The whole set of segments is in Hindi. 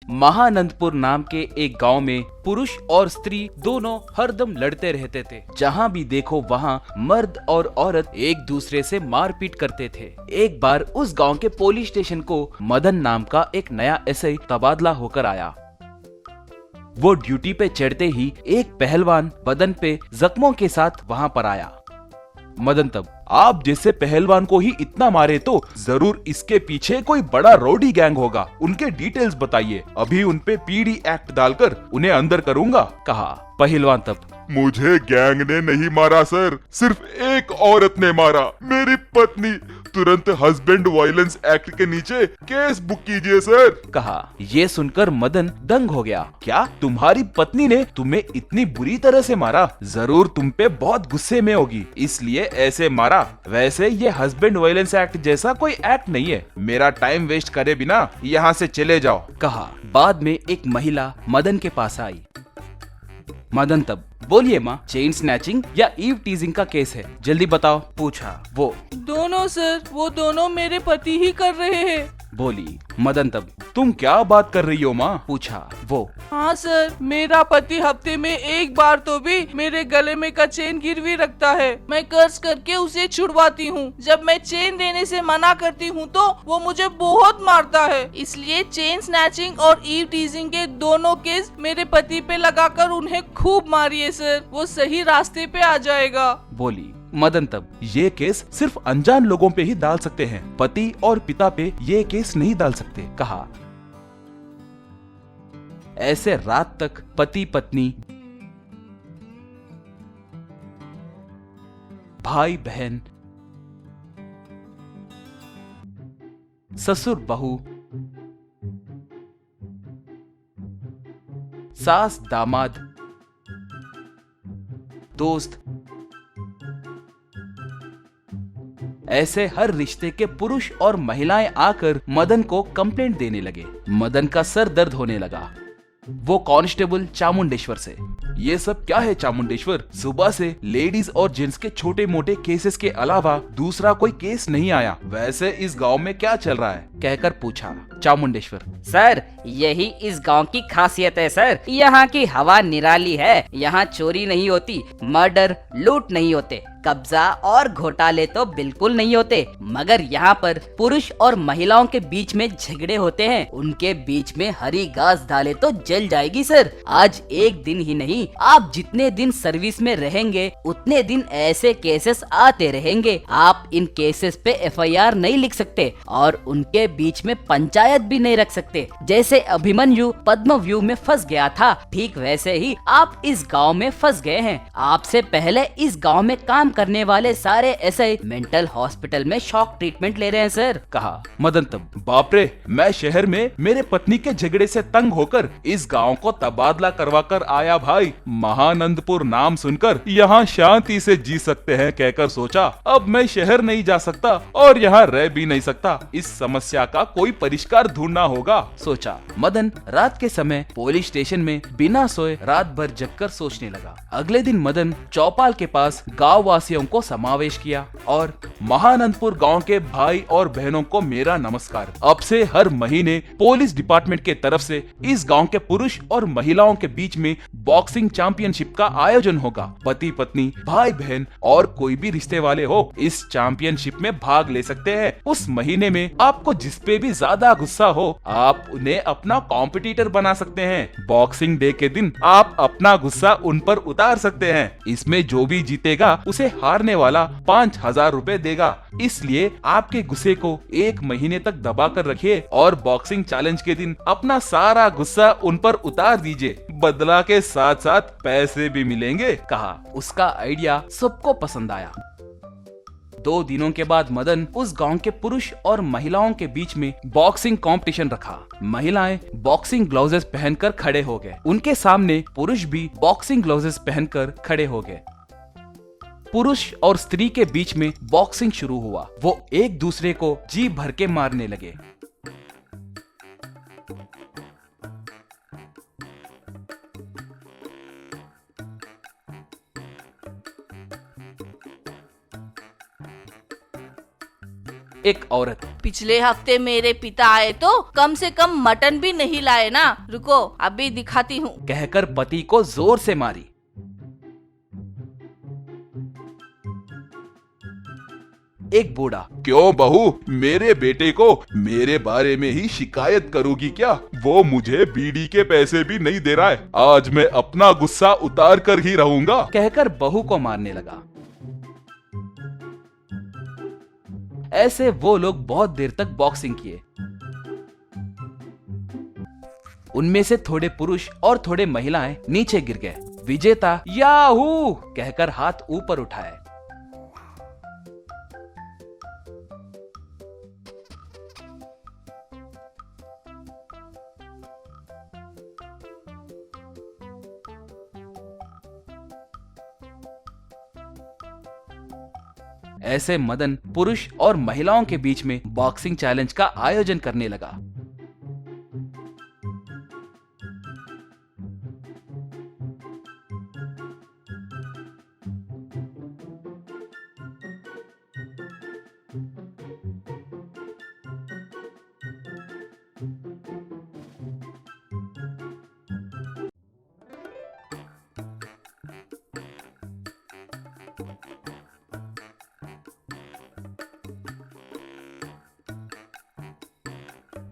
महानंदपुर नाम के एक गांव में पुरुष और स्त्री दोनों हरदम लड़ते रहते थे। जहां भी देखो वहां मर्द और औरत एक दूसरे से मारपीट करते थे। एक बार उस गांव के पुलिस स्टेशन को मदन नाम का एक नया एसआई तबादला होकर आया। वो ड्यूटी पे चढ़ते ही एक पहलवान बदन पे जख्मों के साथ वहां पर आया। मदन तब, आप जैसे पहलवान को ही इतना मारे तो जरूर इसके पीछे कोई बड़ा रौडी गैंग होगा। उनके डिटेल्स बताइए, अभी उनपे पीडी एक्ट डालकर उन्हें अंदर करूंगा, कहा। पहलवान तब, मुझे गैंग ने नहीं मारा सर, सिर्फ एक औरत ने मारा, मेरी पत्नी। तुरंत हस्बैंड वायलेंस एक्ट के नीचे केस बुक कीजिए सर, कहा। ये सुनकर मदन दंग हो गया। क्या तुम्हारी पत्नी ने तुम्हें इतनी बुरी तरह से मारा? जरूर तुम पे बहुत गुस्से में होगी, इसलिए ऐसे मारा। वैसे ये हस्बैंड वायलेंस एक्ट जैसा कोई एक्ट नहीं है। मेरा टाइम वेस्ट करे बिना यहाँ से चले जाओ, कहा। बाद में एक महिला मदन के पास आई। मदन तब, बोलिए माँ, चेन स्नैचिंग या ईव टीजिंग का केस है, जल्दी बताओ, पूछा। वो, दोनों सर, वो दोनों मेरे पति ही कर रहे हैं, बोली। मदन तब, तुम क्या बात कर रही हो माँ, पूछा। वो, हाँ सर, मेरा पति हफ्ते में एक बार तो भी मेरे गले में का चेन गिरवी रखता है। मैं कर्ज करके उसे छुड़वाती हूँ। जब मैं चेन देने से मना करती हूँ तो वो मुझे बहुत मारता है। इसलिए चेन स्नैचिंग और ईव टीजिंग के दोनों केस मेरे पति पे लगाकर उन्हें खूब मारिए सर, वो सही रास्ते पे आ जाएगा, बोली। मदन तब, ये केस सिर्फ अनजान लोगों पे ही डाल सकते हैं, पति और पिता पे ये केस नहीं डाल सकते, कहा। ऐसे रात तक पति पत्नी, भाई बहन, ससुर बहू, सास दामाद, दोस्त, ऐसे हर रिश्ते के पुरुष और महिलाएं आकर मदन को कंप्लेंट देने लगे। मदन का सर दर्द होने लगा। वो कांस्टेबल चामुंडेश्वर से, ये सब क्या है चामुंडेश्वर? सुबह से लेडीज और जेंट्स के छोटे मोटे केसेस के अलावा दूसरा कोई केस नहीं आया। वैसे इस गांव में क्या चल रहा है, कहकर पूछा चामुंडेश्वर। सर, यही इस गांव की खासियत है सर। यहाँ की हवा निराली है। यहाँ चोरी नहीं होती, मर्डर, लूट नहीं होते, कब्जा और घोटाले तो बिल्कुल नहीं होते। मगर यहाँ पर पुरुष और महिलाओं के बीच में झगड़े होते हैं। उनके बीच में हरी घास डाले तो जल जाएगी सर। आज एक दिन ही नहीं, आप जितने दिन सर्विस में रहेंगे उतने दिन ऐसे केसेस आते रहेंगे। आप इन केसेस पे एफआईआर नहीं लिख सकते और उनके बीच में पंचायत भी नहीं रख सकते। जैसे अभिमन्यु पद्मव्यूह में फंस गया था, ठीक वैसे ही आप इस गांव में फंस गए हैं। आपसे पहले इस गांव में काम करने वाले सारे एसआई मेंटल हॉस्पिटल में शॉक ट्रीटमेंट ले रहे हैं सर, कहा। मदन तब, बाप रे, मैं शहर में मेरे पत्नी के झगड़े से तंग होकर इस गांव को तबादला करवा कर आया भाई। महानंदपुर नाम सुनकर यहाँ शांति से जी सकते हैं कहकर सोचा, अब मैं शहर नहीं जा सकता और यहाँ रह भी नहीं सकता। इस समस्या का कोई परिष्कार ढूंढना होगा, सोचा। मदन रात के समय पुलिस स्टेशन में बिना सोए रात भर जगकर सोचने लगा। अगले दिन मदन चौपाल के पास गाँव वासियों को समावेश किया और महानंदपुर गांव के भाई और बहनों को मेरा नमस्कार। अब से हर महीने पुलिस डिपार्टमेंट के तरफ से इस गांव के पुरुष और महिलाओं के बीच में बॉक्सिंग चैंपियनशिप का आयोजन होगा। पति पत्नी, भाई बहन और कोई भी रिश्ते वाले हो इस चैंपियनशिप में भाग ले सकते हैं। उस महीने में आपको जिस पे भी ज्यादा गुस्सा हो आप उन्हें अपना कॉम्पिटिटर बना सकते हैं। बॉक्सिंग डे के दिन आप अपना गुस्सा उन पर उतार सकते हैं। इसमें जो भी जीतेगा उसे हारने वाला 5,000 रुपए देगा। इसलिए आपके गुस्से को एक महीने तक दबा कर रखिए और बॉक्सिंग चैलेंज के दिन अपना सारा गुस्सा उन पर उतार दीजिए। बदला के साथ साथ पैसे भी मिलेंगे, कहा। उसका आइडिया सबको पसंद आया। 2 दिनों के बाद मदन उस गांव के पुरुष और महिलाओं के बीच में बॉक्सिंग कंपटीशन रखा। महिलाएं बॉक्सिंग ग्लव्स पहनकर खड़े हो गए। उनके सामने पुरुष भी बॉक्सिंग ग्लव्स पहनकर खड़े हो गए। पुरुष और स्त्री के बीच में बॉक्सिंग शुरू हुआ। वो एक दूसरे को जी भर के मारने लगे। एक औरत। पिछले हफ्ते मेरे पिता आए तो कम से कम मटन भी नहीं लाए ना। रुको अभी दिखाती हूँ। कहकर पति को जोर से मारी। एक बूढ़ा। क्यों बहू, मेरे बेटे को मेरे बारे में ही शिकायत करोगी क्या? वो मुझे बीड़ी के पैसे भी नहीं दे रहा है। आज मैं अपना गुस्सा उतार कर ही रहूंगा। कहकर बहू को मारने लगा। ऐसे वो लोग बहुत देर तक बॉक्सिंग किए। उनमें से थोड़े पुरुष और थोड़े महिलाएं नीचे गिर गए। विजेता याहू कहकर हाथ ऊपर उठाए। ऐसे मदन पुरुष और महिलाओं के बीच में बॉक्सिंग चैलेंज का आयोजन करने लगा।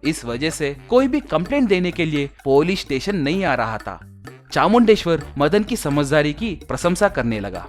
इस वजह से कोई भी कंप्लेंट देने के लिए पुलिस स्टेशन नहीं आ रहा था। चामुंडेश्वर मदन की समझदारी की प्रशंसा करने लगा।